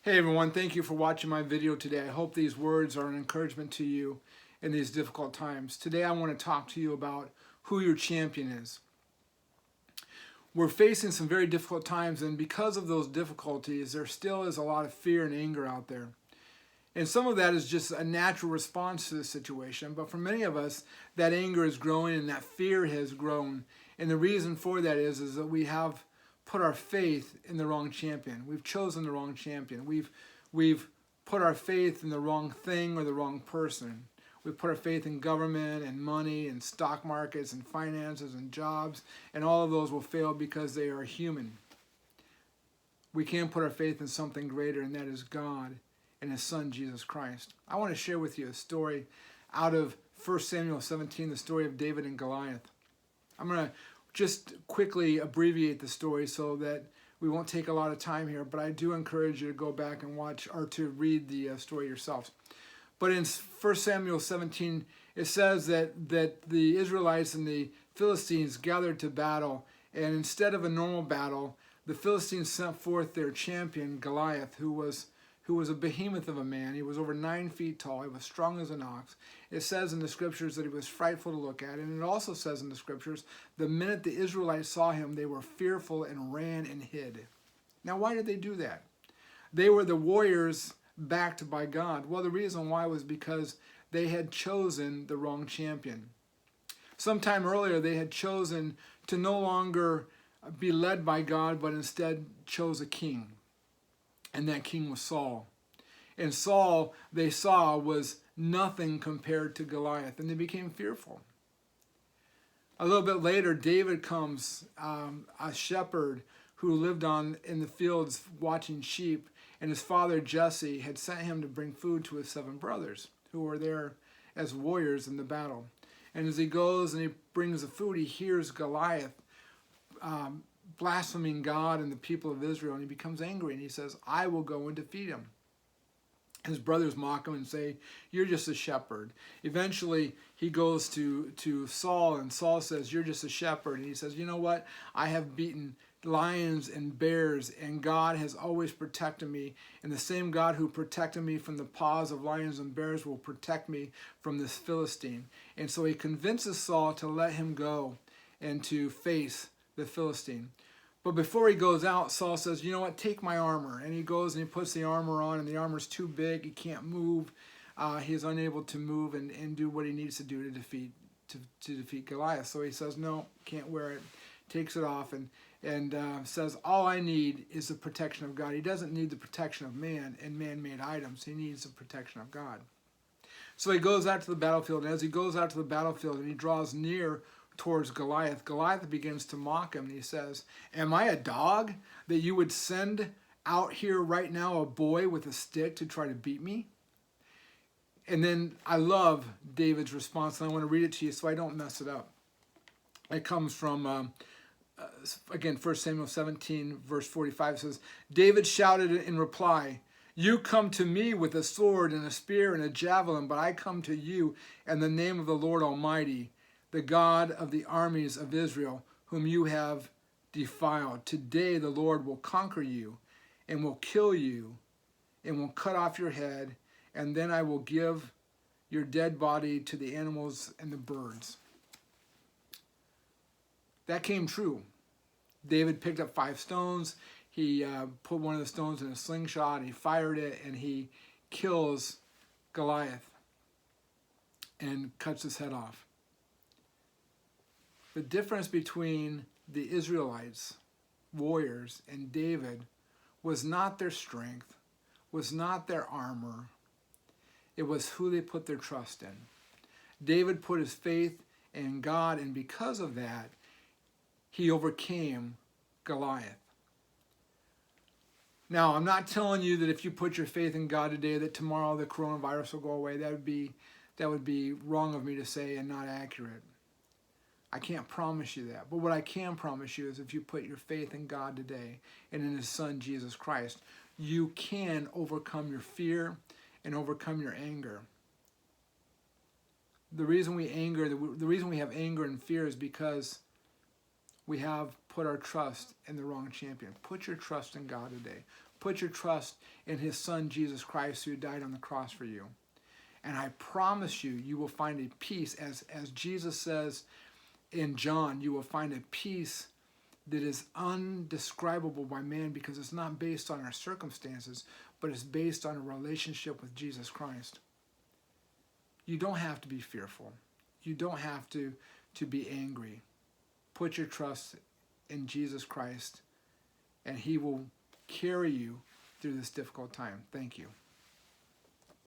Hey everyone, thank you for watching my video today. I hope these words are an encouragement to you in these difficult times. Today I want to talk to you about who your champion is. We're facing some very difficult times, and because of those difficulties, there still is a lot of fear and anger out there. And some of that is just a natural response to the situation, but for many of us, that anger is growing and that fear has grown. And the reason for that is that we have put our faith in the wrong champion. We've chosen the wrong champion. We've put our faith in the wrong thing or the wrong person. We've put our faith in government and money and stock markets and finances and jobs, and all of those will fail because they are human. We can put our faith in something greater, and that is God and His Son, Jesus Christ. I want to share with you a story out of 1 Samuel 17, the story of David and Goliath. I'm going to just quickly abbreviate the story so that we won't take a lot of time here, but I do encourage you to go back and watch or to read the story yourselves. But in 1 Samuel 17, it says that the Israelites and the Philistines gathered to battle, and instead of a normal battle, the Philistines sent forth their champion, Goliath, who was a behemoth of a man. He was over 9 feet tall. He was strong as an ox. It says in the scriptures that he was frightful to look at. And it also says in the scriptures, the minute the Israelites saw him, they were fearful and ran and hid. Now, why did they do that? They were the warriors backed by God. Well, the reason why was because they had chosen the wrong champion. Sometime earlier, they had chosen to no longer be led by God, but instead chose a king. And that king was Saul. And Saul, they saw, was nothing compared to Goliath, and they became fearful. A little bit later, David comes, a shepherd who lived in the fields watching sheep, and his father Jesse had sent him to bring food to his 7 brothers who were there as warriors in the battle. And as he goes and he brings the food, he hears Goliath blaspheming God and the people of Israel, and he becomes angry and he says, I will go and defeat him. His brothers mock him and say, you're just a shepherd. Eventually he goes to Saul, and Saul says, you're just a shepherd. And he says, you know what? I have beaten lions and bears, and God has always protected me, and the same God who protected me from the paws of lions and bears will protect me from this Philistine. And so he convinces Saul to let him go and to face the Philistine. But before he goes out, Saul says, you know what, take my armor. And he goes and he puts the armor on, and the armor's too big. He can't move. He's unable to move and do what he needs to do to defeat Goliath. So he says, no, can't wear it. Takes it off and says, all I need is the protection of God. He doesn't need the protection of man and man-made items. He needs the protection of God. So he goes out to the battlefield, and as he goes out to the battlefield and he draws near towards Goliath, Goliath begins to mock him, and he says, am I a dog that you would send out here right now a boy with a stick to try to beat me? And then I love David's response, and I want to read it to you so I don't mess it up. It comes from, again, 1 Samuel 17, verse 45 says, David shouted in reply, you come to me with a sword and a spear and a javelin, but I come to you in the name of the Lord Almighty, the God of the armies of Israel, whom you have defiled. Today the Lord will conquer you and will kill you and will cut off your head, and then I will give your dead body to the animals and the birds. That came true. David picked up 5 stones. He put one of the stones in a slingshot. He fired it, and he kills Goliath and cuts his head off. The difference between the Israelites, warriors, and David was not their strength, was not their armor. It was who they put their trust in. David put his faith in God, and because of that, he overcame Goliath. Now, I'm not telling you that if you put your faith in God today that tomorrow the coronavirus will go away. That would be wrong of me to say and not accurate. I can't promise you that. But what I can promise you is if you put your faith in God today and in His Son, Jesus Christ, you can overcome your fear and overcome your anger. The reason we have anger and fear is because we have put our trust in the wrong champion. Put your trust in God today. Put your trust in his son, Jesus Christ, who died on the cross for you. And I promise you, you will find a peace, as Jesus says in John, you will find a peace that is undescribable by man, because it's not based on our circumstances, but it's based on a relationship with Jesus Christ. You don't have to be fearful. You don't have to be angry. Put your trust in Jesus Christ, and he will carry you through this difficult time. Thank you.